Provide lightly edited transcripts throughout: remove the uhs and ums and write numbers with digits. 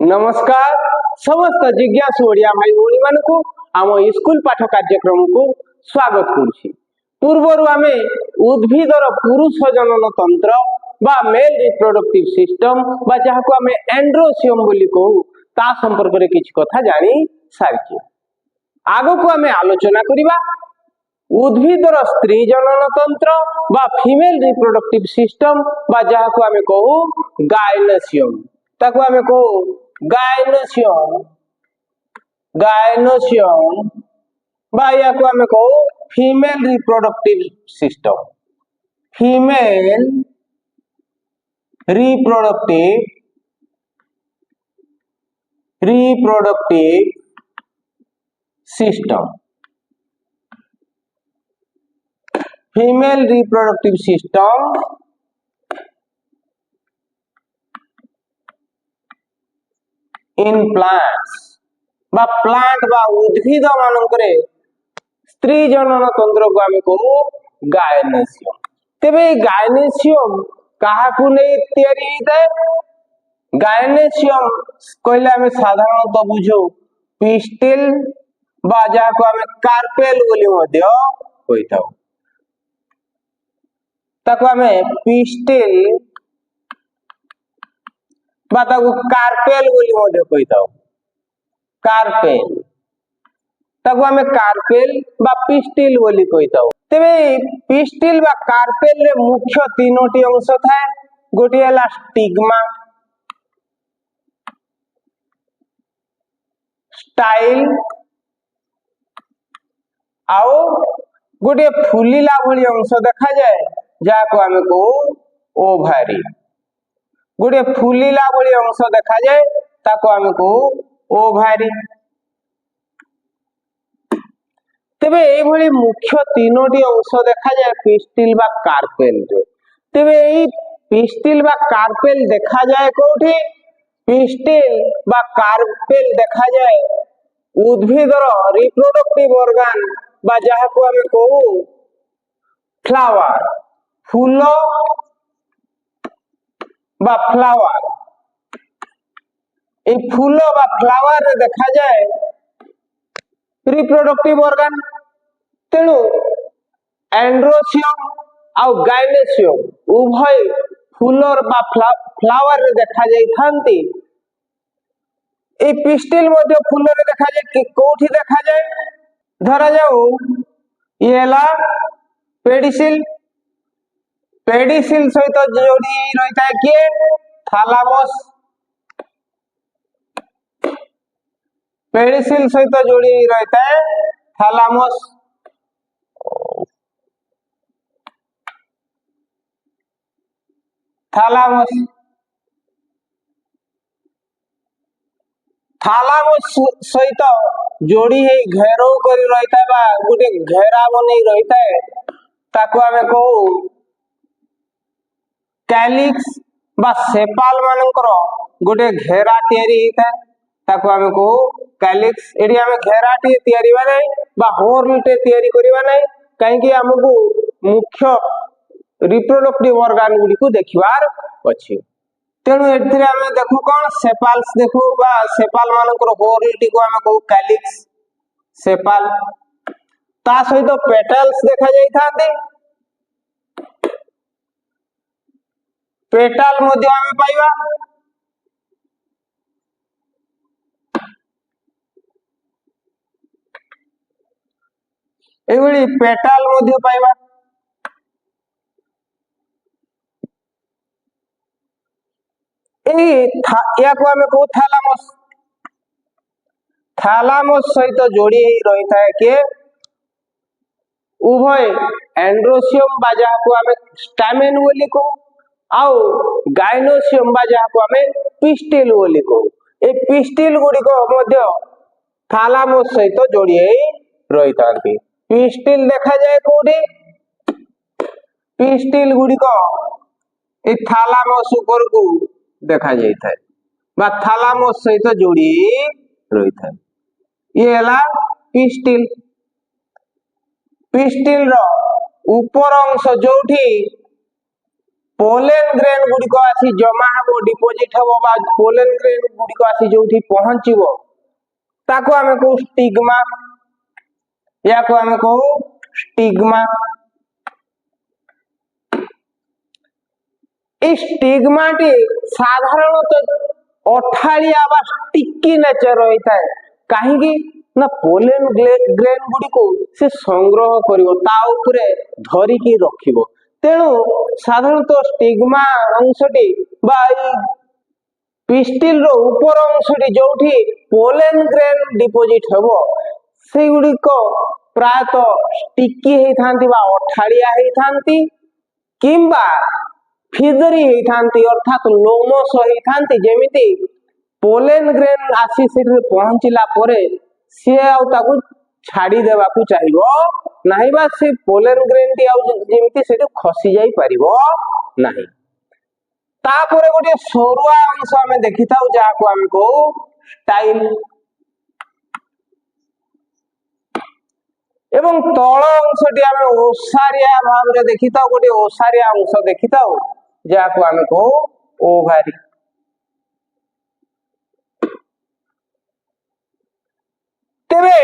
नमस्कार समस्त जिज्ञासु ओडिया भाई भौणी मानकु आम स्कूल पाठ कार्यक्रम को स्वागत करुछि। पूर्वर आमे उद्भिदर पुरुष जनन तंत्र बा मेल रिप्रोडक्टिव सिस्टम बा जहाको आमे एंड्रोसियम बोली कहू ता संपर्क रे किछ कथा जानी सारिछि। आगो को आमे आलोचना करिबा उद्भिदर स्त्री जनन तंत्र बा फीमेल रिप्रोडक्टिव सिस्टम बा जहाको आमे कहू गायनेसियम ताको आमे कहू गायनेसियम गायनेसियम बा या को आमे कहू female reproductive system female reproductive system female reproductive system in plants बा प्लांट बा उद्भिद मानकरे स्त्री जनन तंत्र को आमे कहू गायनेसियम। तेबे गायनेसियम काहाकू नै तयारी होइताय? गायनेसियम कहले आमे साधारणतः बुझो पिस्टिल बा जाको आमे कार्पेल बोली मध्य होइताउ ताको आमे पिस्टिल बा ताको कार्पेल बोली मध्य कहिताउ कार्पेल ताको आमे कार्पेल बा पिस्टिल बोली कहिताउ। तेबे पिस्टिल बा कार्पेल रे मुख्य तीनोटी अंश थाए। गोटी हला स्टिग्मा स्टाइल आउ गोटे फुलीला भली अंश देखा जाए जाको आमे कहू ओभारी। गोटे फुलीला भली अंश देखा जाए ताको आमे कहू ओभारी। तेबे ए भली मुख्य तीनोटी अंश देखा जाए पिस्टिल बा कार्पेल रे। तेबे ए पिस्टिल बा कार्पेल देखा जाए कोठी? पिस्टिल बा कार्पेल देखा जाए उद्भिदर रिप्रोडक्टिव ऑर्गन बा जाहाको आमे कहू फ्लावर फूल बा फ्लावर ए फूल बा फ्लावर रे देखा जाए रिप्रोडक्टिव ऑर्गन। तेणु एंड्रोसियम आउ गायनेसियम उभय फूलर बा फ्लावर रे देखा जाई थांती। ए पिस्टिल मध्य फूल रे देखा जाए कि कोठी देखा जाए? धरा जाऊ येला पेडिसिल पेडिसिल सहित जोड़ी रहता है किए थैलामस पेडिसिल सहित जोड़ी रहता है थैलामस। थैलामस थैलामस सहित जोड़ी है घेरो करी रहता है बा गुटे घेरा बनै रहता है ताको आमे कहू कैलिक्स बा सेपाल मानकर गोटे घेरा तयारी होता है ताको आमे कहू कैलिक्स। एडी आमे घेराटी तयारी बानै बा होर्नटे तयारी करिबा नै काहे कि हमकु मुख्य रिप्रोडक्टिव ऑर्गन गुडी को देखिबार अछि। तेणु एथिरे आमे देखु कोन सेपाल्स देखु बा सेपाल मानकर होर्नटी को आमे कहू कैलिक्स सेपाल। ता सहित पेटल्स देखा जाई थाते पेटाल मध्य आमे पाइबा। एगुली पेटाल मध्य पाइबा। या को आमे कहू थैलामस। थैलामस सहित जोड़ी रहता है के उभय एंड्रोसियम बा जाको आमे स्टैमेन बोली कहू आउ गायनेसियम बा जाको आमे पिस्टिल बोली कहू। ए पिस्टिल गुडी को मध्य थैलामस सहित जोड़ी रहितांती। पिस्टिल देखा जाए कोठी? पिस्टिल गुडी को ए थैलामस ऊपर को देखा जाई थाए बा थैलामस सहित जोड़ी रही थाए। ये हला पिस्टिल। पिस्टिल रो ऊपर अंश जोठी पोलेन ग्रेन गुड़िक आसी जमा हम डिपोजिट हम बा पोलेन ग्रेन गुड़िक आसी जो पहुंचब ताको आमे कहू स्टिग्मा या को आमे कहू स्टिग्मा। स्टिग्मा टी साधारणतः अठालिया बा स्टिकी नेचर रही था कहीं ना पोलेन ग्रेन गुड़ी को से संग्रह करिवो ता उपरे धरिकी रखिवो तेणु साधारणतः स्टिग्मा अंशटी बा पिस्टिल रो ऊपर अंशटी जोठी पोलेन ग्रेन डिपोजिट हेबो से गुडी को प्रायतः स्टिकी हेई थांती बा अठालिया हेई थांती किंबा फिदरी हेई थांती अर्थात लोमस हेई थांती जेमिति पोलेन ग्रेन आसी से पहुंचला परे से आउ छाड़ी देवा को चाहिए नहीं बा से पोलेन ग्रेन टी जेमिति से खसी जाई परिबो नहीं। तापरे गोटे सरुआ अंश आमे देखि थाउ जहा को आमे को स्टाइल एवं तळ अंशटी आमे ओसारिया भाव रे देखि थाउ गोटे ओसारिया अंश देखि थाउ जहा को आमे को ओभारी। तेबे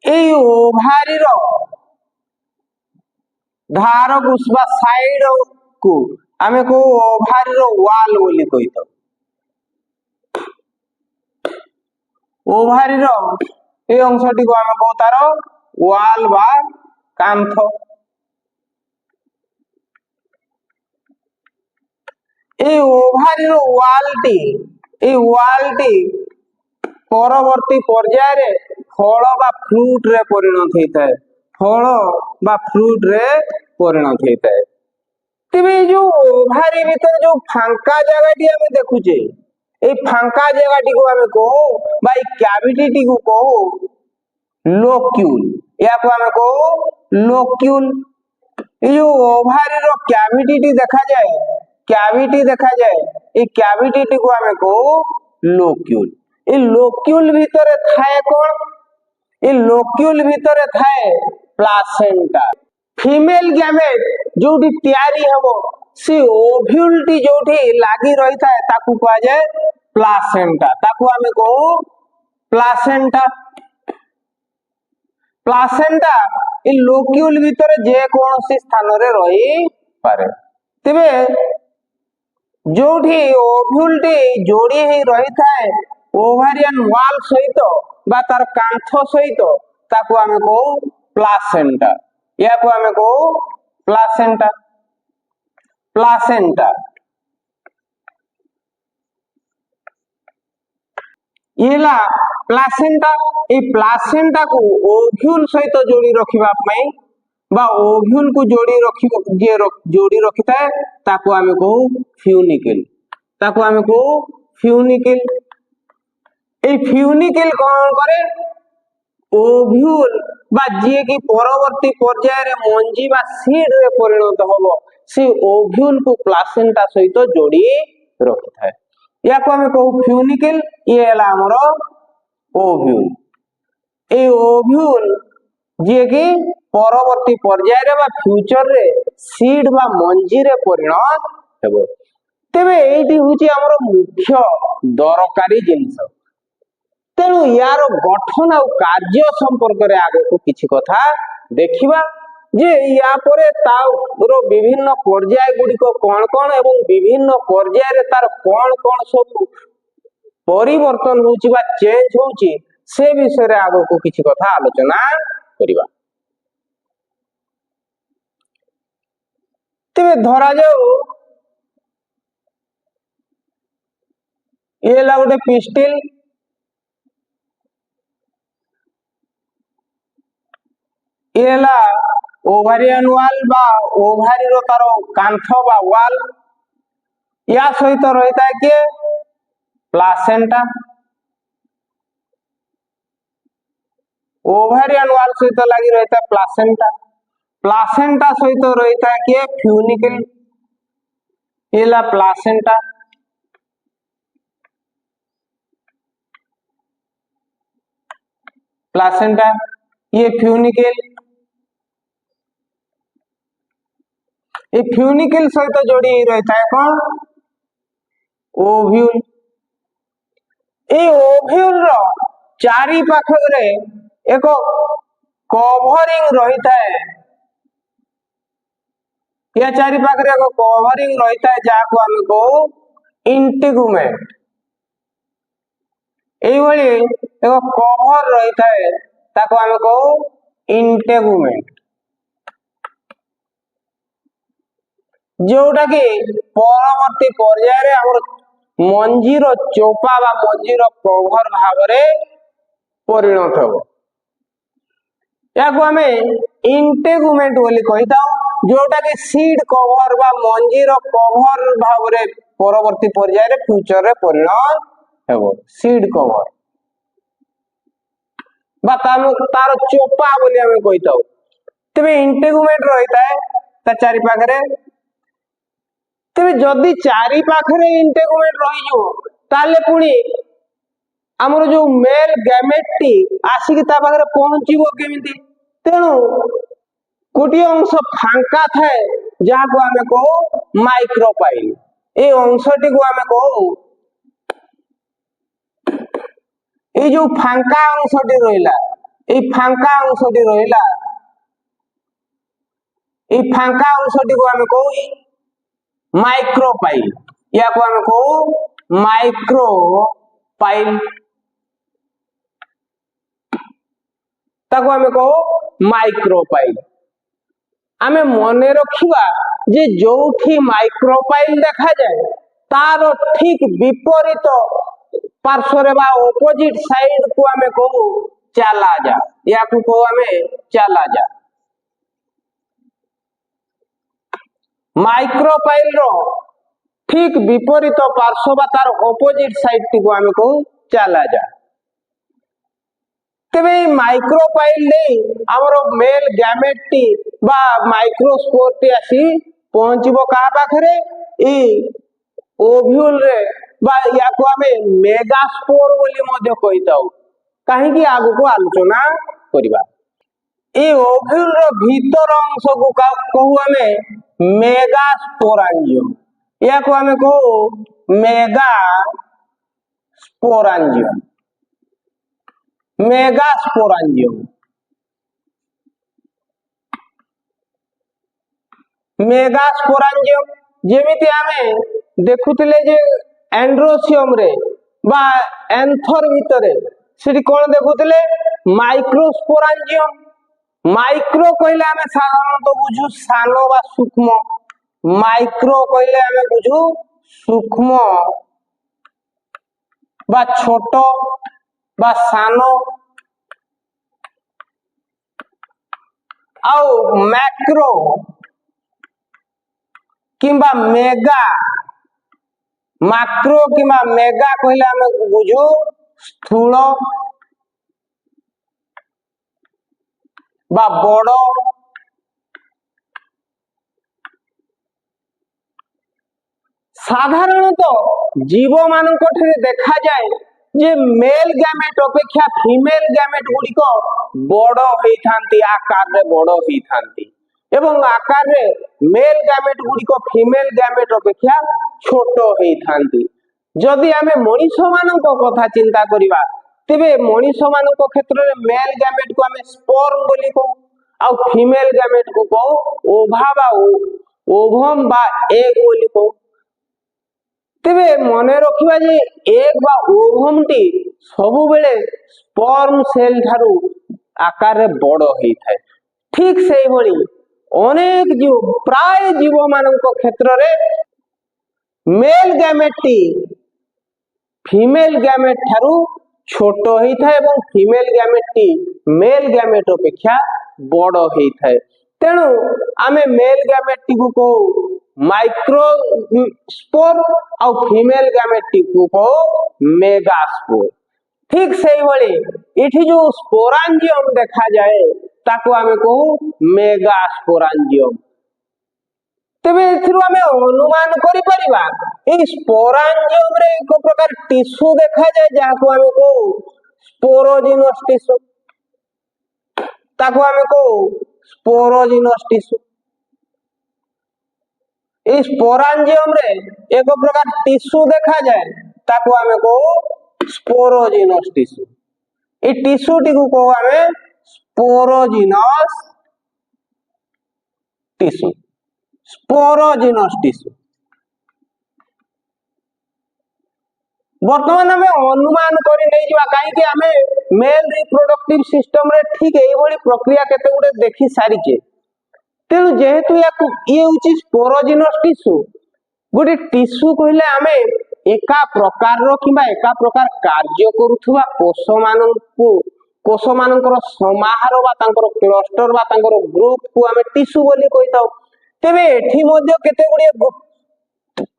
एई ओभारी रो धार कुसबा साइड को आमे को ओभारी रो वाल बोली कहि तो ओभारी रो ए अंशटी को आमे को तारो वाल बा कांथ। ए ओभारी रो वालटी परवर्ती पर्याय रे फल बा फ्रूट रे परिणत होता है फल बा फ्रूट रे परिणत होता है। तेबे जो ओभारी भीतर जो फांका जगहटी हमें देखुचे ए फांका जगहटी को हमें कहो बा ए कैविटी को कहो लोक्यूल या को हमें कहो लोक्यूल। ये जो ओभारी रो कैविटी देखा जाए ए कैविटी को हमें कहो लोक्यूल। ए लोक्यूल भीतर थाए कौन ए लोक्यूल भीतर थाए प्लासेंटा फीमेल गैमेट जोटी तैयारी हबो से ओव्यूल टी जोटी लागी रही थाए ताकू कहा जाए प्लासेंटा ताकू हमें कहो प्लासेंटा। प्लासेंटा ए लोक्यूल भीतर जे कोनोसी स्थान रे रही पारे तेबे जोठी ओव्यूल टी जोड़ी ही रही थाए ओवारियन वाल सहित बा तार कांथ सहित ताकू हमें कहू प्लासेंटा या को हमें कहू प्लासेंटा। प्लासेंटा येला प्लासेंटा ए प्लासेंटा को ओव्यूल सहित जोड़ी रखिबा पई बा ओव्यूल को जोड़ी रखिबो जे जोड़ी रखिता है ताकू हमें कहू फ्यूनिकल ताकू हमें कहू फ्यूनिकल। ए फ्यूनिकल कौन करे ओव्यूल बा जे की परवर्ती पर्याय रे मंजी बा सीड रे परिणत होबो से ओव्यूल को प्लासेंटा सहित जोड़ी रखिता है या को हमें कहू फ्यूनिकल। ये हला हमरो ओव्यूल ए ओव्यूल जे की परवर्ती पर्याय रे बा फ्यूचर रे सीड बा मंजी रे परिणत हेबो। तेबे एठी होची हमरो मुख्य दरकारी जिंस तेणु यार गठन और कार्य संपर्क रे आगे को किछि कथा देखिबा जे या परे तार विभिन्न पर्याय गुडी को कोन कोन एवं विभिन्न पर्याय रे तार कोन कोन सब परिवर्तन होची बा चेंज होची से विषय रे आगे को किछि कथा आलोचना करिबा। तेबे धरा जाऊ ये ला गोटे पिस्टिल ये ला ओभारियन वाल बा ओभारी रो तारो कांथ बा वाल या सहित रहता है कि प्लासेंटा ओभारियन वाल सहित लगी रहता है प्लासेंटा प्लासेंटा सहित रहता है कि फ्यूनिकल ये ला प्लासेंटा प्लासेंटा ये फ्यूनिकल ये फ्यूनिकल सहित जोड़ी रही था कौन ओव्यूल। ये ओव्यूल रो चारि पाखरे एक कवरिंग रही था, या चारि पाखरे एक कवरिंग रही था जहाँ को आम कहू इंटेगुमेंट। एइभली एक कवर रही था ताको आम कहू इंटेगुमेंट, जोटा कि परवर्ती पर्याय हमर मंजीर चोपा बा मंजीर कवर भाव परिणत हो। या को आम इंटेगुमेंट बोली कही था, जोटा कि सीड कवर बा मंजीर कवर भाव परवर्ती पर्याय फ्यूचर रे परिणत हो। सीड कवर बा तार चोपा बोली आम कही था। तेरे इंटेगुमेंट रही था चारि पाखरे, तेरे जदि चारि पाखरे इंटेगुमेंट रही जो ताले पुनी हमर जो मेल गैमेट टी आसिक ता पाखरे पहुंचीबो केमिति। तेणु गोटे अंश फांका थाए जहाँ को आम कहू माइक्रोपाइल। ए अंशटी को आम कहू ये जो फांका अंशटी रहिला, ये फांका अंशटी रहिला, ये फांका अंशटी को आम कहू माइक्रोपाइल, या को आम कहू माइक्रोपाइल, ताको आम कहू माइक्रोपाइल। आमे मने रखिबा जे जोठी माइक्रोपाइल देखा जाए तार ठीक विपरीत पार्श्व बा ऑपोजिट साइड को आमे कहू चला जा, या को कहू आमे चला जा। माइक्रोपाइल रो ठीक विपरीत पार्श्व बा तार ऑपोजिट साइड टी को आमे कहू चला जा। तेबे माइक्रोपाइल नहीं हमर मेल गैमेट टी बा माइक्रोस्पोर टी आसी पहुंचबो का पाखरे ई ओव्यूल रे, बा या को हमें मेगास्पोर बोली मध्य कहिताउ। काहे कि आगु को आलोचना करिबा। ई ओव्यूल रो भीतर अंश को कहू हमें मेगास्पोरांजियम, या को हमें कहू मेगास्पोरांजियम, मेगास्पोरांजियम। मेगास्पोरांजियम जेमिति आमे देखुतिले जे एंड्रोसियम रे बा एंथर भितरे सेठी कोन देखुतिले माइक्रोस्पोरांजियम। माइक्रो कहले आमे साधारणतः बुझू सानो बा सूक्ष्म, माइक्रो कहले आमे बुझू सूक्ष्म बा छोट बा सानो, आउ मैक्रो किंबा मेगा, माक्रो किंबा मेगा कहले आमे बुझू स्थूल बा बड़। साधारणतः जीव मानक देखा जाए जे मेल गैमेट अपेक्षा फीमेल गैमेट गुड़िक बड़ होइथांती, आकार रे बड़ होइथांती, एवं आकार रे मेल गैमेट गुड़िक फीमेल गैमेट अपेक्षा छोट होइथांती। जदि आमे मनीष मानक कथा चिंता करिबा तेबे मनीष मानक क्षेत्र रे मेल गैमेट को आमे स्पर्म बोली कहू, आ फीमेल गैमेट को कहू ओभा बा ओभम बा एग बोली कहू। तेबे मने रखिबा जे एग बा ओभम टी सबु बेले स्पर्म सेल थारु आकार रे बड़ होई थाए। ठीक सेही भली अनेक जीव प्राय जीव मानक क्षेत्र रे male gamete T female gamete Tharu छोट होई थाए एवं female gamete T male gamete अपेक्षा बड़ होई थाए। तेणु आमे मेल गैमेट टी को कहू माइक्रोस्पोर और फीमेल गैमेट टी को कहू मेगास्पोर। ठीक सेही भली इठी जो स्पोरांजियम देखा जाए ताको आमे कहू मेगास्पोरांजियम। तेबे एथिरु आमे अनुमान करि परिबा ए स्पोरांजियम रे एक प्रकार टिश्यू देखा जाए जाको आमे कहू स्पोरोजिनस टिश्यू, ताको आमे कहू स्पोरोजिनस टिश्यू। এই স্পোরাঞ্জিয়ম রে এক প্রকার টিস্যু দেখা যায়, তাকে আমি কহু স্পোরোজিনস টিস্যু। এই টিস্যু টিকু কহু আমি স্পোরোজিনস টিস্যু। স্পোরোজিনস টিস্যু। বর্তমান আমি অনুমান করে নেই যা কাইকি আমি মেল রিপ্রোডক্টিভ সিস্টম রে ঠিক এইভাবে প্রক্রিয়া কেতে গুড়ে দেখি সারিছে, তেণু যেহেতু ইয়াকু ইয়ে হচ্ছে স্পোরোজিনস টিস্যু, গোটে টিস্যু কহিলে আমি একা প্রকারর কিংবা একা প্রকার কার্য করুথিবা কোষ মানଙ୍କର সমাহার বা তাଙ୍କର ক্লস্টর বা তাଙ୍କର গ্রুপ কু আমি টিস্যু বলি কইতাও। তেবে এঠি মধ্যে কেতে গুড়িয়ে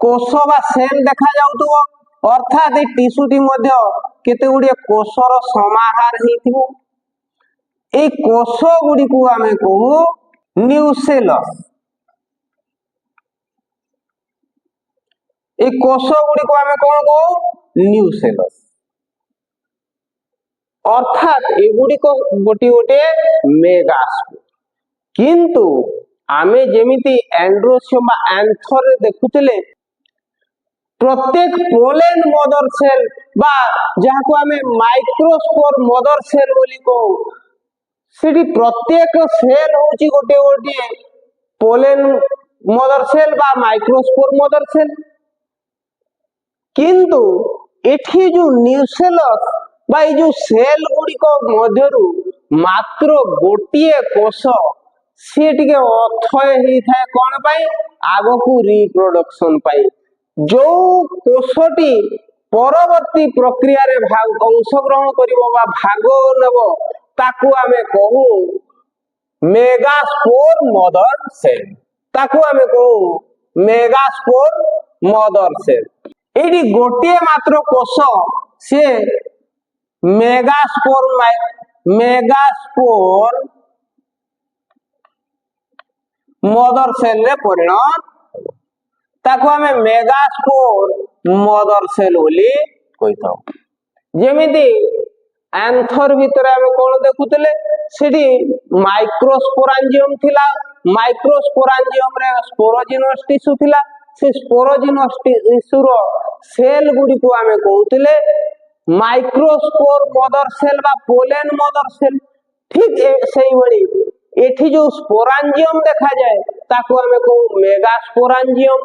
কোষ বা সেল দেখা যাউথিব, অর্থাৎ এই টিস্যুটি মধ্যে কেতে গুড়িয়ে কোষর সমাহার হইথিব। এই কোষ গুড়িকু আমি কহু নিউসেলস। এই কোষ গুড়িকু আমি কোন কহু নিউসেলস। অর্থাৎ এগুড়িক গোটি গোটে মেগাস্পোর। কিন্তু আমি যেমিতি অ্যান্ড্রোসিয়ম বা অ্যান্থরে দেখুଥିଲେ প্রত্যেক পোলেন মদর সেল বা যাহাকু আমি মাইক্রোস্পোর মদর সেল বলি কহু, সেটি প্রত্যেক সেল হচ্ছে গোটে গোটিয়ে পোলেন মদর সেল বা মাইক্রোস্পোর মদর সেল। কিন্তু এটি যে নিউসেলস বা এই যে সেল গুড়িক মধ্যরু মাত্র গোটিয়ে কোষ সে টিকে অথয় হইথায় কোন পাই আগকু রিপ্রোডকশন পাই। जो কোষটি পরবর্তী প্রক্রিয়ারে অংশগ্রহণ করিব বা ভাগ নেব তাকু আমি কহু মেগাস্পোর মদর সেল। তাকু আমি কহু মেগাস্পোর মদর সেল। এইটি গোটিয়ে মাত্র কোষ সে মেগাস্পোর মদর সেল রে পরিণত, তাকু আমি মেগাস্পোর মদর সেল বলি কইতাও। যেমিতি অ্যান্থর ভিতরে আমি কোন দেখুଥିଲେ সেটি মাইক্রোস্পোরাঞ্জিয়ম থিলা, মাইক্রোস্পোরাঞ্জিয়ম রে স্পোরোজিনস টিস্যু থিলা। সে স্পোরোজিনস টিস্যুর সেল গুড়িকু আমি কହୁଥିଲେ মাইক্রোস্পোর মদর সেল বা পোলেন মদর সেল। ঠিক সেইভাবে এটি যে স্পোরাঞ্জিয়ম দেখা যায় তাকু আমি কহু মেগাস্পোরাঞ্জিয়ম,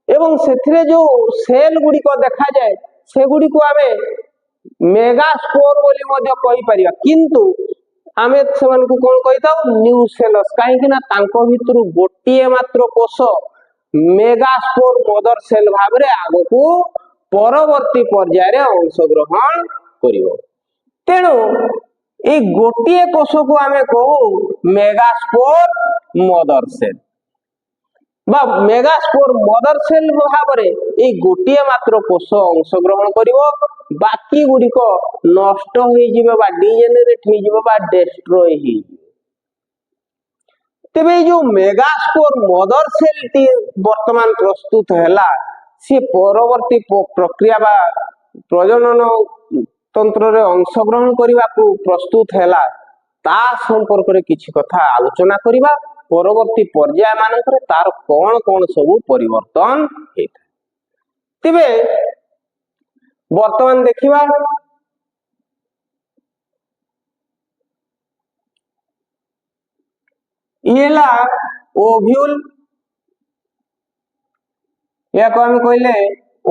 এবং সেথিরে যে সেল গুড়িক দেখা যায় সেগুড়িকু আমি মেগাস্পোর বলি মধ্য কই পারিবা। কিন্তু আমি সেমানকু কোন কইতাও নিউসেলস, কাହିଁକି না ତାଙ୍କ ଭିତରୁ ଗୋଟିଏ ମାତ୍ର କୋଷ মেগাস্পোর মদর সেল ভাবে আগকু পরবর্তী পর্যায়ে অংশগ্রহণ করিব। তেণু এই গোটিয়ে কোষকু আমি কহু মেগাস্পোর মদর সেল বা মেগাস্পোর মদর সেল ভাবে এই গোটিয়ে মাত্র কোষ অংশগ্রহণ করিব, বাকি গুড়িক নষ্ট হয়ে যাবে বা ডিজেনারেট হয়ে যাবে বা ডেস্ট্রয় হয়ে যাবে। তেবে এই যে মেগাস্পোর মদর সেলটি বর্তমান প্রস্তুত হেলা, সে পরবর্তী প্রক্রিয়া বা প্রজনন তন্ত্রে অংশগ্রহণ করিবাকু প্রস্তুত হেলা, তা সম্পর্কে কিছু কথা আলোচনা করিবা। পরবর্তী পর্যায় মানকরে তার কোন কোন সবু পরিবর্তন হইଥାଏ। তেবে বর্তমান দেখিবা ইয়েলা ওভিউল, ইয়াকু আমি কইলে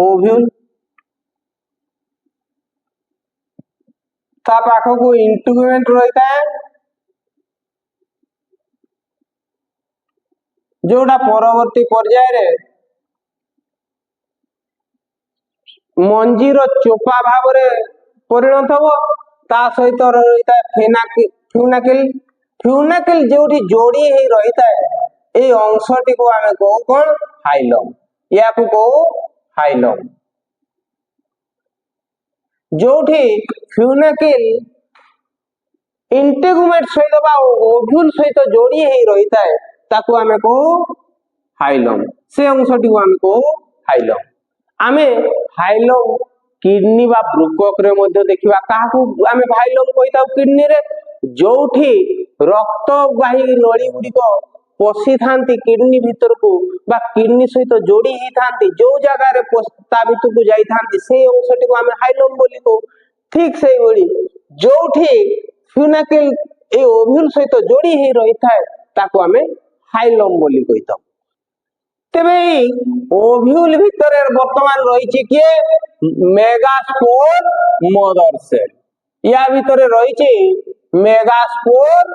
ওভিউল। তা পাখকু ইন্টিগুমেন্ট রহিଥାଏ, जोटा परवर्ती पर्याय मंजीर चोपा भाव परिणत हो, ता सहित रही है फ्यूनाकिल। फ्यूनाकिल जो जोड़ी ही रही है ये अंशटी को आम कहू कौन हाइलम, या कहू हाइलम। जो फ्यूनाकिल इंटेगुमेट सहित ओव्यूल सहित जोड़ी ही रही है ताकू आमे कहू हाइलम, से अंशटी को आमे कहू हाइलम। आमे हाइलम किडनी बा ब्रुकक रे मध्य देखिबा, काहाकू आमे हाइलम कहिताउ किडनी रे, जोठी रक्तवाही नळी गुड़िक पशि थांती किडनी भीतर को बा किडनी सहित जोड़ी ही थांती जो जगह रे ता भीतर को जाई थांती से अंशटी को हमें हाइलम बोली को ठीक से बोली जोठी फ्यूनाकिल ए ओव्यूल सहित जोड़ी ही रही थाए ताको हमें हाइलम बोली कहितो तेबे ओव्यूल भीतर वर्तमान रही किए मेगास्पोर मदर सेल या भीतर रही मेगास्पोर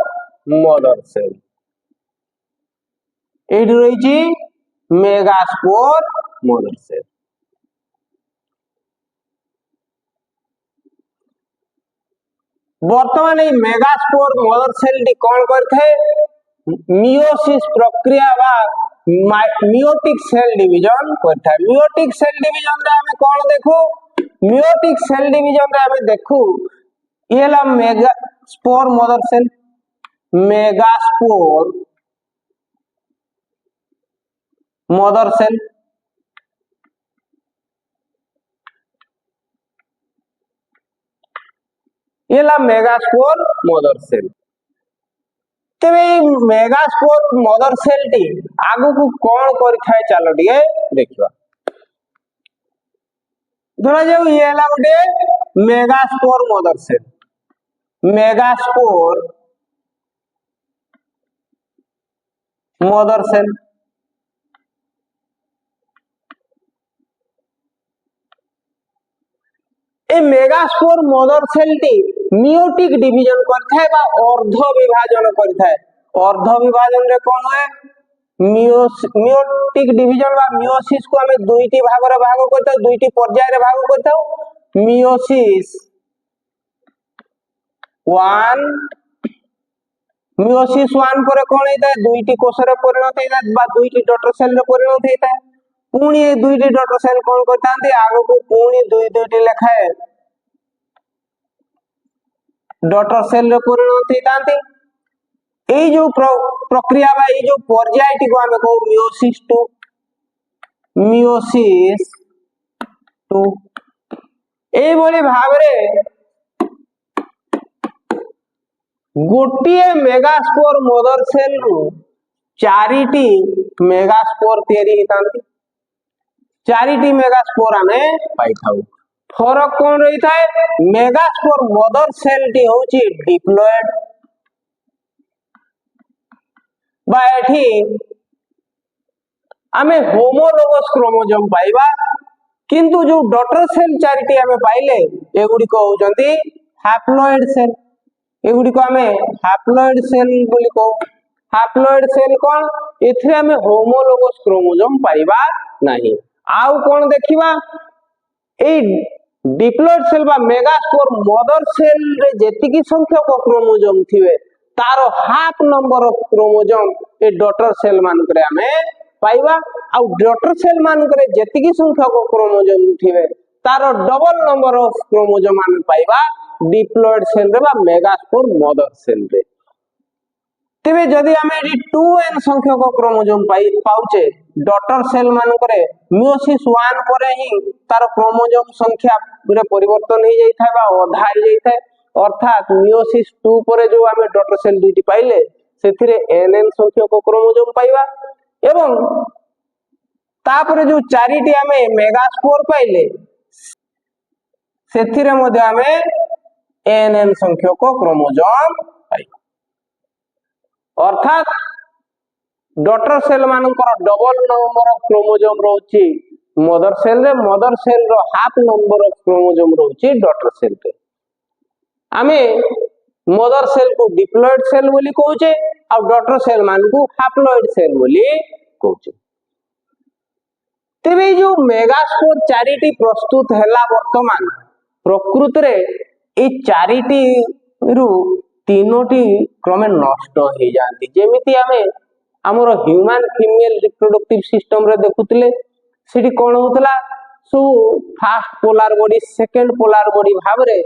मदर सेल एठी रही मेगास्पोर मदर सेल वर्तमान ये मेगास्पोर मदर सेल टी कौन करथे मियोसिस प्रक्रिया बा मियोटिक सेल डिवीजन करथा मियोटिक सेल डिवीजन रे हमें कौन देखो मियोटिक सेल डिवीजन रे हमें देखू ये ला megaspore mother cell megaspore mother cell ये ला मेगास्पोर मदर सेल तेरे मेगास्पोर मदर सेल टी आगु को कौन करि थाए चलो टिके देखिबा धरा जाऊ ये ला गोटे megaspore mother cell megaspore mother cell ए मेगास्पोर मदर सेल टी मियोटिक डिवीजन करथाय बा अर्ध विभाजन करथाय अर्ध विभाजन रे कोन है मियोटिक डिवीजन बा मियोसिस को हमें दुईटी भाग रे भाग करता दुईटी पर्याय रे भाग करता मियोसिस 1 मियोसिस 1 पर कोन हेता दुईटी कोष रे परिणत हेता बा दुईटी डॉटर सेल रे परिणत हेता पुणी ए दुईटी डॉटर सेल कोन करतांती आगो को पुणी दुई दुईटी लेखाए डॉटर सेल रे परिणत हेतांती ए जो प्रक्रिया बा ए जो पर्यायटी को हमें कहू मियोसिस 2 ए भली भाबरे गोटिए मेगास्पोर मदर सेल रु चारिटी मेगास्पोर तैयारी हेतांती चारिटी मेगास्पोर हमें पाई थाउ फरक कौन रही था मेगास्पोर मदर सेल टी होची डिप्लॉयड बा एठी हमें होमोलोगस क्रोमोसोम पाइबा किंतु जो डॉटर सेल चारिटी हमें पाइले एगुडी को होचंती हैप्लॉइड सेल एगुडी को हमें हैप्लॉइड सेल बोली को हैप्लॉइड सेल कौन एथरे हमें होमोलोगस क्रोमोसोम पाइबा नहीं आउ कौन देखिबा ए डिप्लॉयड सेल बा मेगास्पोर मदर सेल रे जेतिकी संख्यक क्रोमोसोम थिवे तारो हाफ नंबर ऑफ क्रोमोसोम ए डॉटर सेल मान करे हमें पाइबा आ डॉटर सेल मान करे जेतिकी संख्यक क्रोमोसोम थिवे तारो डबल नंबर ऑफ क्रोमोसोम हमें पाइबा डिप्लॉयड सेल रे बा मेगास्पोर मदर सेल रे तेबे जदि हमें 2n संख्यक क्रोमोसोम पाउचे डॉटर सेल मान करे मियोसिस 1 परे ही तार क्रोमोसोम संख्या पूरे परिवर्तन हो जाई थाए बा अधा हो जाई थाए अर्थात मियोसिस 2 परे जो हमें डॉटर सेल दुईटी पाइले सेथिरे nn संख्यक क्रोमोसोम पाइबा एवं तापरे जो चारिटी हमें मेगास्पोर पाइले सेथिरे मध्ये हमें nn संख्यक क्रोमोसोम पाइबा अर्थात डॉटर सेल मानकर डबल नंबर ऑफ क्रोमोसोम रहउची मदर सेल रो हाफ नंबर ऑफ क्रोमोसोम रहउची डॉटर सेल रे हमें मदर सेल को डिप्लॉयड सेल बोली कहउचे आ डॉटर सेल मान को हैप्लॉयड सेल बोली कहउचे तेबे जो मेगास्पोर चारिटी प्रस्तुत हैला वर्तमान प्रकृति रे ए चारिटी रु तीनोटी क्रमे नष्ट हो जाती जेमिति हमें हमर ह्यूमन फीमेल रिप्रोडक्टिव सिस्टम रे देखुतले सेठी कोन होतला so first polar body second polar body भाबरे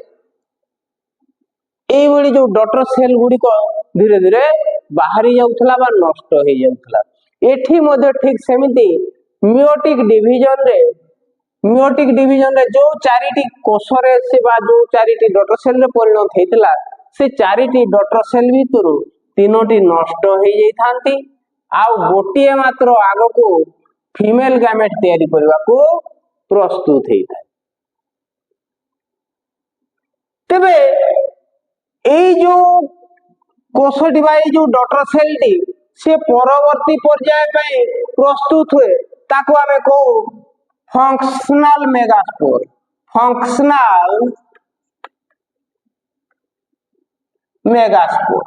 ए बड़ी जो डॉटर सेल गुडी को धीरे धीरे बाहरी जाउथला बा नष्ट हो जाउथला एठी मध्ये ठीक सेमिति मियोटिक डिवीजन रे जो चारिटी कोष रे से बा जो चारिटी डॉटर सेल रे परिणत हेतला से चारिटी डॉटर सेल भितरु तीनोटी नष्ट हो जाई थांती आउ गोटे मात्र आग को फीमेल गैमेट तैयारी करने को प्रस्तुत होता है। तेबे एई जो कोषटी बा जो डॉटर सेल टी से परवर्ती पर्याय पे प्रस्तुत हुए ताको आमे कहू फंक्शनल मेगास्पोर। फंक्शनल मेगास्पोर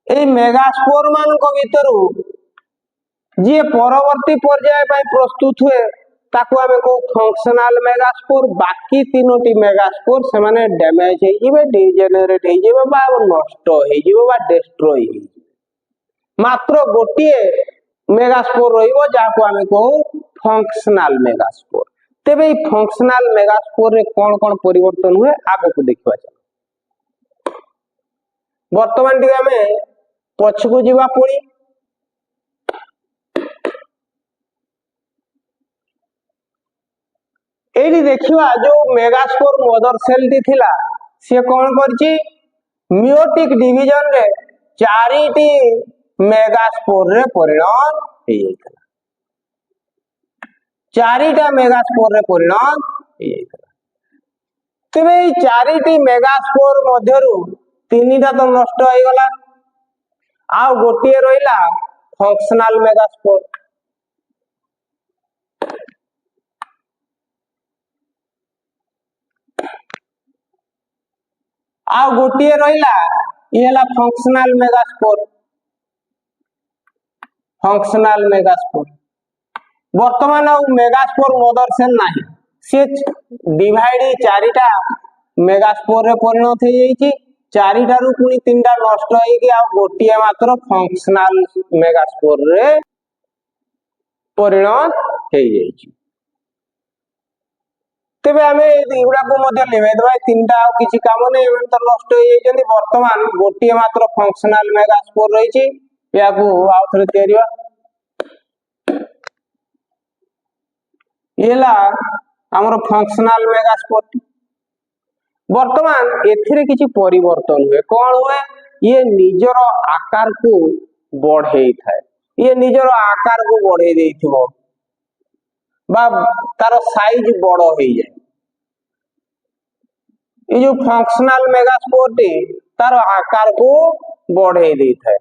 ए मेगास्पोर मान को भीतरु जे परवर्ती पर्याय पे प्रस्तुत हुए ताको आमे को फंक्शनल मेगास्पोर। बाकी तीनोटी मेगास्पोर से माने डैमेज हे जिवे, डिजेनरेट हे जिवे बा नष्ट हे जिवे बा डिस्ट्रॉय हे जिवे। मात्र गोटिए मेगास्पोर रहिबो जाको आमे को फंक्शनल मेगास्पोर। तेबे ई फंक्शनल मेगास्पोर रे कोन कोन परिवर्तन हुए आगो को देखबा। वर्तमान टी आमे पछकु जिबा पड़ी एडी देखिवा जो मेगास्पोर मदर सेल टी थिला से कोन करची मियोटिक डिवीजन रे चारिटी मेगास्पोर रे परिणत हे जाइतला। चारिटा मेगास्पोर रे परिणत हे जाइतला। तबे ई चारिटी मेगास्पोर मध्यरु तीनिटा तो नष्ट होई गला आ गोटिए रहिला फंक्शनल मेगास्पोर। आ गोटिए रहिला इला फंक्शनल मेगास्पोर। फंक्शनल मेगास्पोर वर्तमान आ मेगास्पोर मदर सेल नाही से डिवाइड चारिटा मेगास्पोर रे परिणत हे जाईची। चारिटा रु पुनी तीनटा नष्ट होई कि आ गोटिए मात्र फंक्शनल मेगास्पोर रे परिणत हे जाईची। तेबे आमे एगुडा को मध्य लेबे दबा तीनटा आ किछि काम नै एमन तो नष्ट होई जाइछन्ती। वर्तमान गोटिए मात्र फंक्शनल मेगास्पोर रहिछि या को आउथरे तयारीवा येला हमर फंक्शनल मेगास्पोर। वर्तमान एथिरे किछि परिवर्तन हुए कोन हुए ये निजर आकार को बढ़ेई थाए। ये निजर आकार को बढ़ेई देइथिबो बा तार साइज बड़ हो जाए। ये जो फंक्शनल मेगास्पोर टी तार आकार को बढ़ेई देई थाए।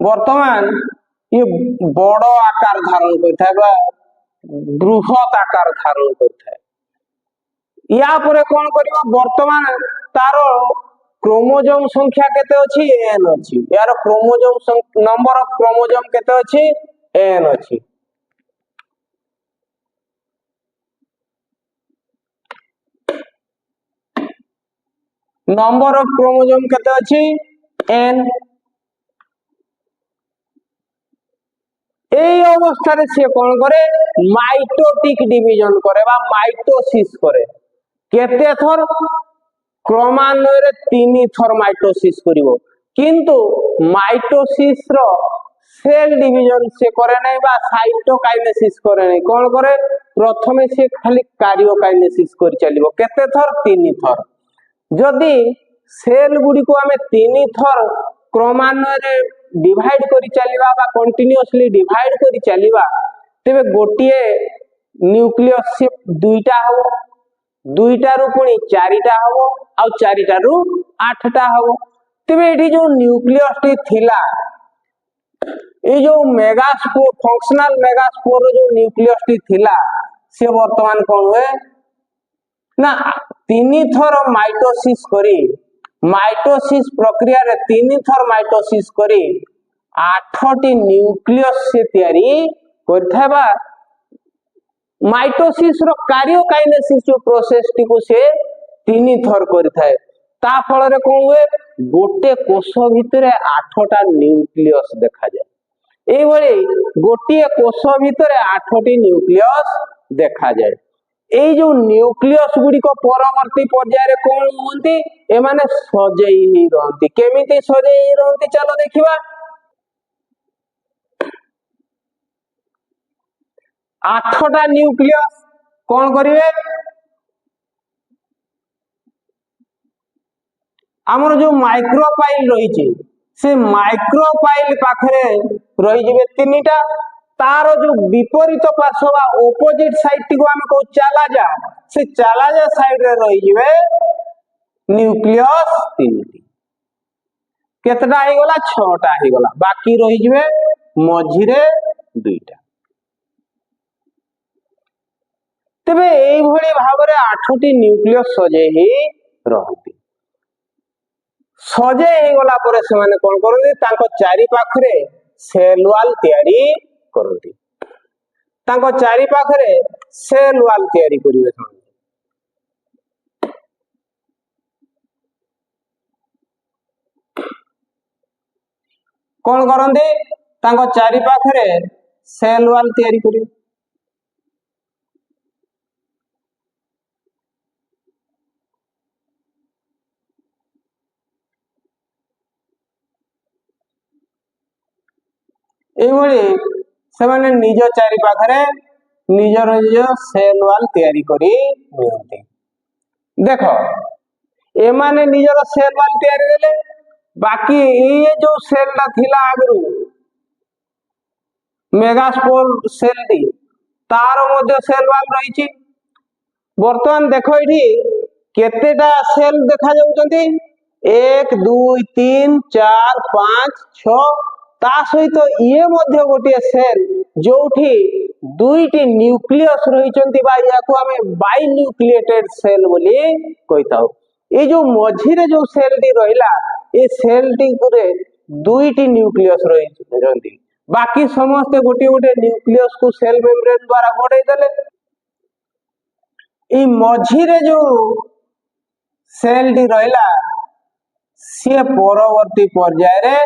वर्तमान ये बड़ आकार धारण करता है बा बृहत आकार धारण करता है। या परे कोन करियो वर्तमान तार क्रोमोजोम संख्या केते अछि n अछि। यार क्रोमोजोम नंबर ऑफ क्रोमोजोम केते अछि n अछि। नंबर ऑफ क्रोमोजोम केते अछि n। এই অবস্থায় সে কোন করে মাইটোটিক ডিভিজন করে বা মাইটোসিস করে। কেতে থর ক্রমান্বয়ে 3 থর মাইটোসিস করিব কিন্তু মাইটোসিস র সেল ডিভিজন সে করে নাই বা সাইটোকাইনেসিস করে নাই। কোন করে প্রথমে সে খালি কারিওকাইনেসিস করি চালিব কেতে থর 3 থর। যদি সেল গুডি को हमें 3 थर क्रमान्वये डिवाइड करी चलिबा बा कंटीन्यूअसली डिवाइड करी चलिबा तेबे गोटिए न्यूक्लियस से दुईटा हबो। दुईटा रु पुनी चारिटा हबो आ चारिटा रु आठटा हबो। तेबे एठी जो न्यूक्लियस टी थिला ए जो मेगास्पोर फंक्शनल मेगास्पोर जो न्यूक्लियस टी थिला से वर्तमान कोन हुए ना 3 थर माइटोसिस करी माइटोसिस प्रक्रिया रे 3 थर माइटोसिस करी 8टी न्यूक्लियस से तयारी करथाबा माइटोसिस रो कारियोकाइनेसिस जो प्रोसेस टी को से 3 थर करथाय। ता फल रे कोन हुए गोटे कोष भितरे 8टा न्यूक्लियस देखा जाय। एई भली गोटिए कोष भितरे 8टी न्यूक्लियस देखा जाय। एई जो न्यूक्लियस गुडी को परवर्ती पर्याय रे कोन होंती ए माने सजेई ही रहंती। केमिति सजेई रहंती चलो देखिबा। आठटा न्यूक्लियस कौन करिवे आमर जो माइक्रोपाइल रही से माइक्रोपाइल पाखरे रही जिवे तीनटा तार जो विपरीत पार्श्व बा ऑपोजिट साइड टी को हम को चला जा से चला जा साइड रे रही जिवे न्यूक्लियस तीनटी केतटा ही गला छटा ही गला बाकी रही जिवे मझिरे दुईटा तबे एई भली भाबरे 8टी न्यूक्लियस सजे ही रहती सजे ही गला परे से माने कोन करते तांको चारि पाखरे सेल वॉल तयारी करती तांको चारि पाखरे सेल वॉल तयारी करिवे कौन करते तांको चारि पाखरे सेल वॉल तयारी करिवे से माने निज चारि पाखरे निजर निज सेल वॉल तयारी करी नियंती देखो ए माने निजर सेल वॉल तयारी देले बाकी ये जो सेल ता थिला आगरु मेगास्पोर सेल दी तार मध्य सेल वॉल रही वर्तमान देखो इठी केतेटा सेल देखा जाउचंती 1 2 3 4 5 6 ता सहित ये मध्य गोटे सेल जोठी दुईटी न्यूक्लियस रहिचंती बा याको हमें बाई न्यूक्लिएटेड सेल बोली कहिताउ ए जो मझिरे जो सेल टी रहिला ए सेल टी पुरे दुईटी न्यूक्लियस रहिचंती बाकी समस्त गोटे गोटे न्यूक्लियस को सेल मेम्ब्रेन द्वारा घोड़ाई देले ए मझिरे जो सेल टी रहिला से परवर्ती पर्याय रे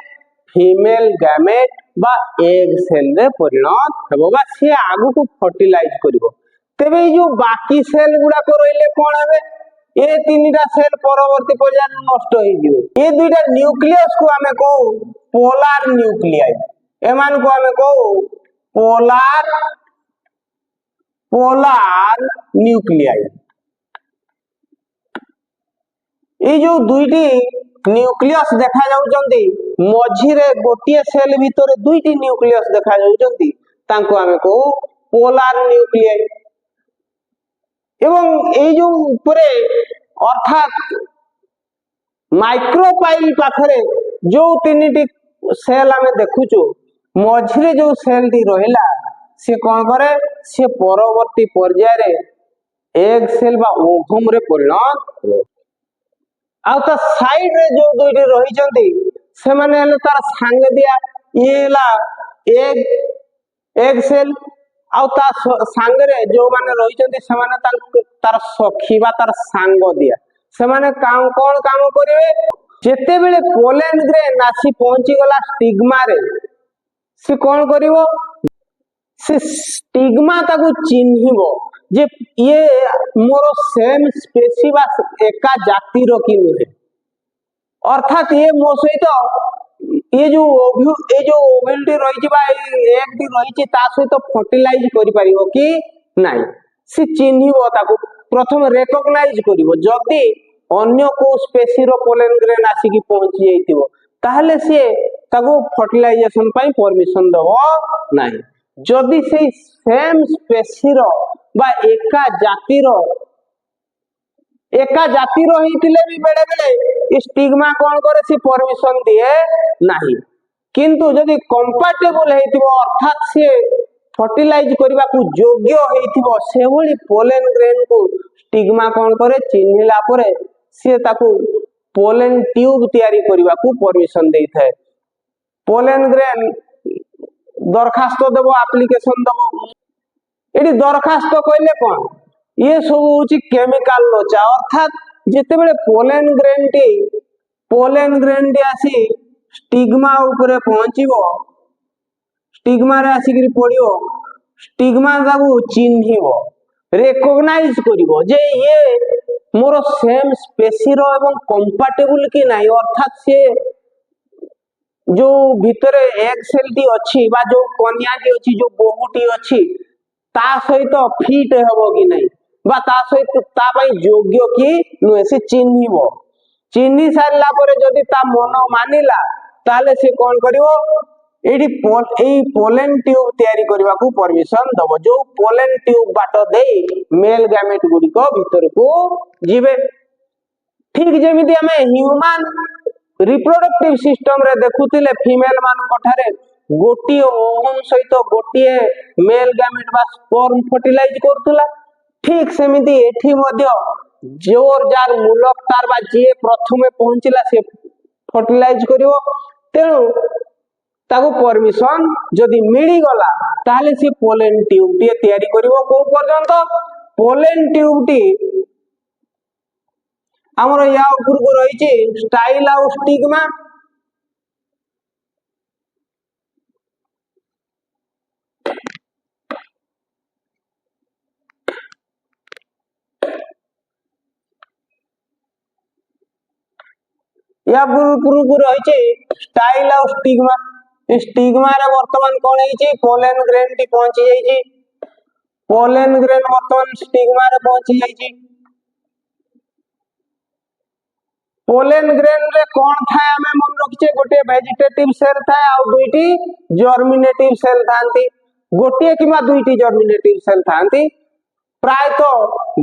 फीमेल गैमेट बा एग सेल रे परिणत हेबो बा से आगु को फर्टिलाइज करिवो तबे जो बाकी सेल गुडा को रहिले कोन हेबे ए तीनटा सेल परवर्ती पर्याय नष्ट होई जिवे ए दुईटा न्यूक्लियस को हमें को पोलर न्यूक्लियाई एमान को हमें को पोलर न्यूक्लियाई ए जो दुईटी न्यूक्लियस देखा जाउचंती मझिरे गोटिए सेल भितरे दुईटी न्यूक्लियस देखा जाउचंती तांको हमें को पोलर न्यूक्लियाई एवं ए जो ऊपरे अर्थात माइक्रोपाइल पाखरे जो तीनटी सेल हमें देखुचो मझिरे जो सेल टी रहिला से कोन करे से परवर्ती पर्याय रे एग सेल बा ओवम रे परिणत आउ ता साइड रे जो दुईटी रही चंती से माने हले तार संग दिया ये ला एग सेल आउ ता संग रे जो माने रही चंती से माने तार सखी बा तार संग दिया से माने काम कोन काम करिवे जेते बेले पोलन ग्रेन आसी पहुंची गला स्टिग्मा रे से कोन करिवो से स्टिग्मा ताकू चिन्हिबो जे ये मोर सेम स्पेसिस एका जातिर की नुहे अर्थात ये मो सहित ये जो ओव्यूल रही एग टी रही ता सहित फर्टिलाइज करि परिबो कि नाही से चिन्हिबो ताकू प्रथम रिकॉग्नाइज करिवो जदी अन्य को स्पेसिस रो पोलन ग्रेन आसी की पहुंची जाइतिबो ताहले से ताकू फर्टिलाइजेशन पई परमिशन दबो नाही जदी से सेम स्पेसिस रो बा एका जातिर हितिले भी बेले बेले स्टिग्मा कोन करे से परमिशन दिए नाही किंतु जदी कंपैटिबल हेतिबो अर्थात से फर्टिलाइज करबा को योग्य हेतिबो से भली पोलन ग्रेन को स्टिग्मा कोन करे चिन्हिला परे से ताकू पोलन ट्यूब तयारी करबा को परमिशन देई थाए पोलन ग्रेन दरखास्त देबो एप्लीकेशन देबो एडी दरखास्त कहले कोन ये सब होची केमिकल लोचा अर्थात जेते बेले पोलन ग्रेन टी आसी स्टिग्मा ऊपर पहुंचीबो स्टिग्मा रे आसी करी पड़ियो स्टिग्मा दाबू चिन्हिबो रिकॉग्नाइज करिवो जे ये मोर सेम स्पेसिस रो एवं कंपैटिबल कि नाही अर्थात से जो भितरे एग सेल टी अछि बा जो कन्या टी अछि जो बहुटी अछि ता सहित फिट हेबो कि नहीं बा ता सहित ता पई योग्य कि नुहे से चिन्हिबो। चिन्हि सारला परे जदि ता मन मानिला ताले से कोन करिवो एडी पोलेन ट्यूब तैयारी करबा को परमिशन दबो। जो पोलेन ट्यूब बाट देई मेल गैमेट गुडी को भीतर को जीवे। ठीक जेमिति हमें ह्यूमन रिप्रोडक्टिव सिस्टम रे देखुतिले फीमेल मान कोठारे गोटी ओम सहित गोटी मेल गैमेट बा स्पर्म फर्टिलाइज करथुला। ठीक सेमिति एठी मध्य जोर जार मूलक तार बा जे प्रथमे पहुंचिला से फर्टिलाइज करिवो। तेणु ताको परमिशन जदि मिली गला ताले से पोलेन ट्यूब टी तैयारी करिवो। को पर्यंत पोलेन ट्यूब टी हमर या ऊपर को रही छि स्टाइल और स्टिग्मा। या ऊपर को रही छि स्टाइल और स्टिग्मा। स्टिग्मा रे वर्तमान कोन है छि पोलेन ग्रेन टी पहुंची जाई छि। पोलेन ग्रेन वर्तमान स्टिग्मा रे पहुंची जाई छि। पोलेन ग्रेन रे कोन थाए हमें मन रखिचे गोटे वेजिटेटिव सेल थाए आ दुईटी जर्मिनेटिव सेल थांती। गोटे किबा दुईटी जर्मिनेटिव सेल थांती। प्राय तो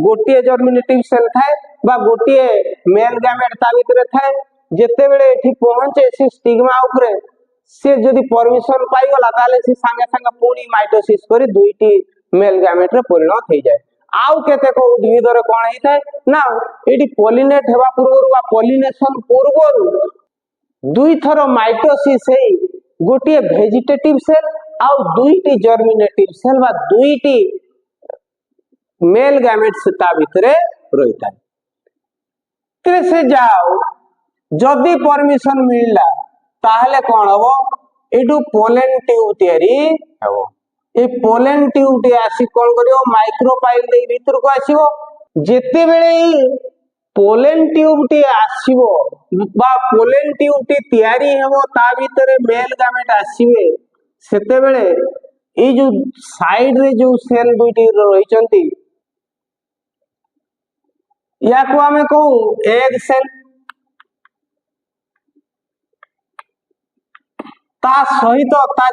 गोटे जर्मिनेटिव सेल थाए बा गोटे मेल गैमेट ता भीतर थाए। जेते बेले एठी पहुंचे से स्टिग्मा ऊपर से जदि परमिशन पाई गला ताले से संगे संगे पूरी माइटोसिस करी दुईटी मेल गैमेट रे परिणत हो जाए। आउ केते को उद्भिद रे कोन हेइ थाए ना एडी पॉलिनेट हेबा पूर्वरु बा पॉलिनेशन पूर्वरु दुई थरो माइटोसिस हेइ गोटे वेजिटेटिव सेल आउ दुईटी जर्मिनेटिव सेल बा दुईटी मेल गैमेट्स ता भितरे रही थाए। ते से जाओ जदि परमिशन मिलला ताहले कोन हबो एडू पोलेन ट्यूब तैयारी हबो। ए पोलेन ट्यूब टी आसी कोन करियो माइक्रोपाइल दे भीतर को आसीबो। जेते बेले पोलेन ट्यूब टी आसीबो बा पोलेन ट्यूब टी तैयारी हेबो ता भीतर मेल गैमेट आसीबे सेते बेले ए जो साइड रे जो सेल दुईटी रहिचंती या को हमें कहू एग सेल। ता सहित ता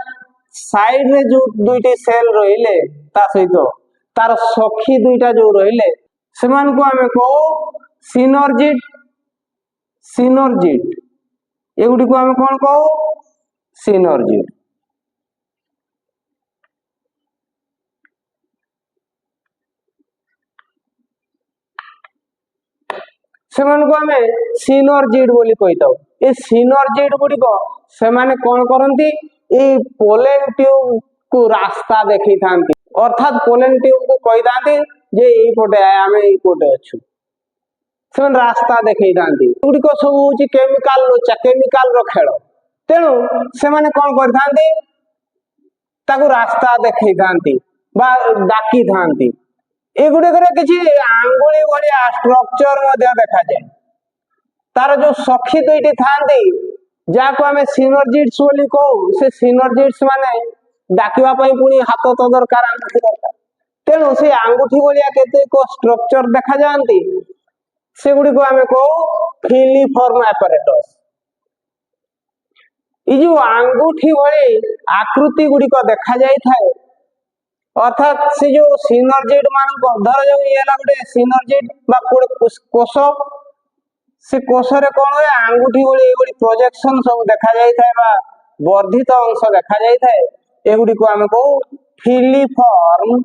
साइड रे जो दुईटी सेल रहिले ता सहित तार सखी दुईटा जो रहिले सेमान को हमें कहू सिनर्जिड। सिनर्जिड एगुडी को हमें कोन कहू सिनर्जिड। सेमान को हमें सिनर्जिड बोली कहिताऊ। ए सिनर्जिड गुडी को से माने कोन करंती ए पोलेन ट्यूब को रास्ता देखि थांती। अर्थात पोलेन ट्यूब को कहि दांती जे एई पटे आए आमे एई पटे अछु। सेन रास्ता देखि थांती। गुडी को सब होची केमिकल लोचा केमिकल रो खेल। तेनु से माने कोन कर थांती ताको रास्ता देखि थांती बा डाकी थांती। ए गुडी करे किछि आंगुली भलिया स्ट्रक्चर मध्ये देखा जाय। तार जो सखी दुईटी थांती जाको हमें सिनर्जिड्स बोली कहू से सिनर्जिड्स माने डाकिबा पई पुनी हाथ तो दरकार आंगुठी दरकार। तेनु से आंगुठी बोलिया केते को स्ट्रक्चर देखा जानती से गुडी को हमें कहू फिलीफॉर्म apparatus। ई जो आंगुठी भली आकृति गुडी को देखा जाय थाए अर्थात से जो सिनर्जिड मान को धर जो ये लागडे सिनर्जिड बा कोष से कोष रे कोन होय आंगुठी बोली एगुडी प्रोजेक्शन सब देखा जाय थाए बा वर्धित अंश देखा जाय थाए। एगुडी को हमें कहू फिलीफॉर्म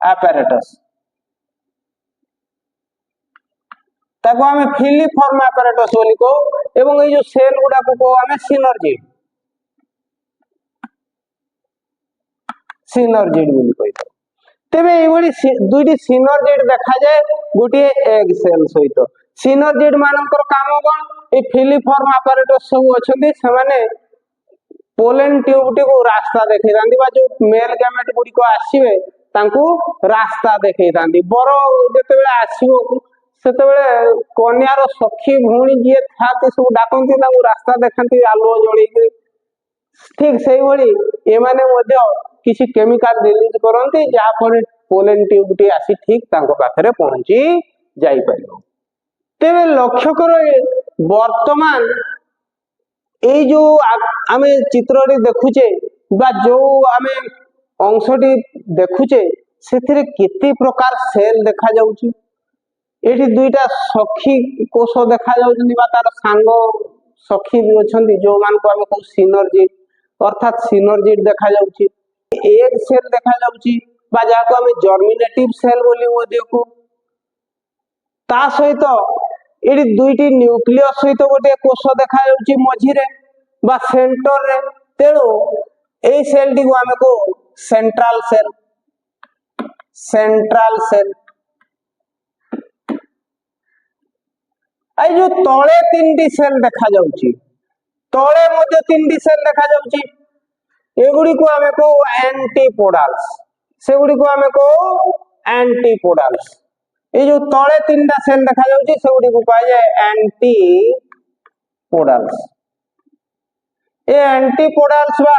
apparatus। ताको हमें फिलीफॉर्म apparatus बोली कहू एवं ए जो सेल गुडा को कहू हमें सिनर्जिड। सिनर्जिड बोली कहितो। तेबे एवडी दुईटी सिनर्जिड देखा जाए गोटे एग सेल सहित। सिनर्जिड मानकर काम कोन ए फिलीफॉर्म apparatus सब अछंती से माने पोलेन ट्यूब टी को रास्ता देखै दांती बा जो मेल गैमेट गुडी को आसीबे तांको रास्ता देखै दांती। बरो जते बेले आसीबो सेते बेले कन्यार सखी भूणी जे थाती सब डाकंती तांको रास्ता देखंती आलो जोड़ी के ठीक से एमाने मध्य किसी केमिकल रिलीज करते जहाँफल पोलेन ट्यूब टी आसी ठीक पाखे पहुंची जापर। तेरे लक्ष्य कर वर्तमान ये जो आमे चित्र देखुचे बा जो आमे अंशटी देखुचे से केते प्रकार सेल देखा जाउची। एठी दुईटा सखी कोष देखा जाउछन्ती बा तार सांग सखी भी अछन्ती जो मान को आमे को सिनर्जी अर्थात सिनर्जी देखा जाउची। एग सेल देखा जाउची बा जाको आमे जर्मिनेटिव सेल बोली मध्य को ता सहित एठी दुईटी न्यूक्लियस सहित गोटे कोष देखा जाउची मझिरे बा सेंटर रे। तेणु एई सेल टी को आमे को सेंट्रल सेल सेंट्रल सेल। आई जो तले तीन सेल देखा जाउची तले मध्य तीन सेल देखा जाउची एगुडी को आमे को एंटीपोडाल्स से गुडी को आमे को एंटीपोडाल्स। ये जो तले तीन सेल देखा जाउची से गुडी को कहा जाए एंटीपोडाल्स। ये एंटीपोडाल्स बा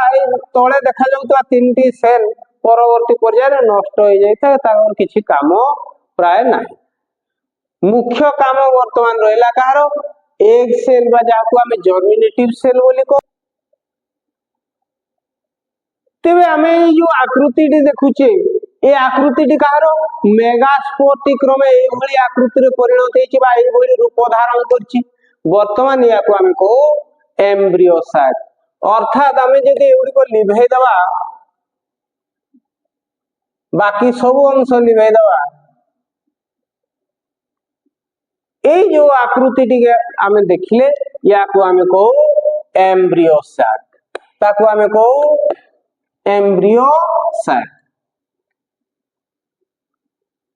तले देखा जाउतबा तीनटी सेल परवर्ती पर्याय रे नष्ट हो जाय था तार किछि काम प्राय नाही। मुख्य काम वर्तमान रहिला कहारो एग सेल बा जाको आमे जर्मिनेटिव सेल बोली को। तेबे आमे जो आकृति टी देखुचे ए आकृति टी कहारो मेगास्पोर्टिक क्रमे ए भली आकृति रे परिणत हेछि बा ए भली रूप धारण करछि। वर्तमान या को आमे को एम्ब्रियो साक अर्थात आमे जदि एउडी को लिभेइ दबा बाकी सब अंश लिभेइ दबा ए जो आकृति टी आमे देखिले या को आमे को एम्ब्रियो साक ताको आमे को एम्ब्रियो साक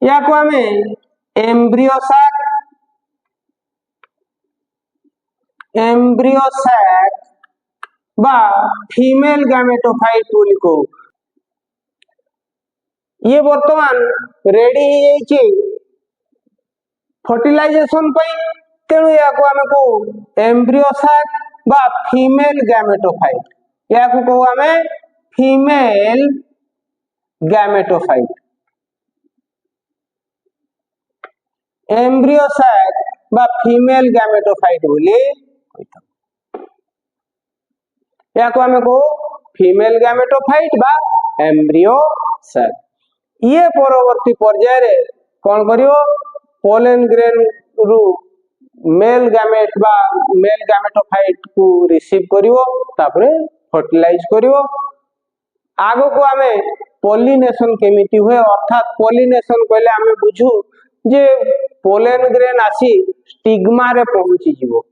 या को आमे एम्ब्रियो सैक बा फीमेल गैमेटोफाइट बोली को। ये वर्तमान रेडी हो जाइए फर्टिलाइजेशन पई। तेणु या को आमे को एम्ब्रियो सैक बा फीमेल गैमेटोफाइट या को कहू आमे फीमेल गैमेटोफाइट। एम्ब्रियो सैक बा फीमेल गैमेटोफाइट बोली या को आमे को फीमेल गैमेटोफाइट बा एम्ब्रियो सैक। ये परवर्ती पर्याय रे कोन करियो पोलेन ग्रेन रु मेल गैमेट बा मेल गैमेटोफाइट को रिसीव करिवो तापरे फर्टिलाइज करिवो। आगो को आमे पॉलिनेशन केमिति हुए अर्थात पॉलिनेशन कहले आमे बुझू जे पोलेन ग्रेन आसी स्टिग्मा रे पहुंची जिवो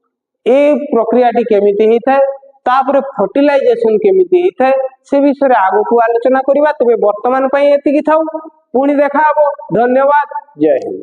ए प्रक्रिया टी केमिति ही थाए तापरे फर्टिलाइजेशन केमिति ही थाए से विषय आगो को आलोचना करिबा। तबे वर्तमान पई एतिकी थाउ पुणी देखा हबो। धन्यवाद। जय हिंद।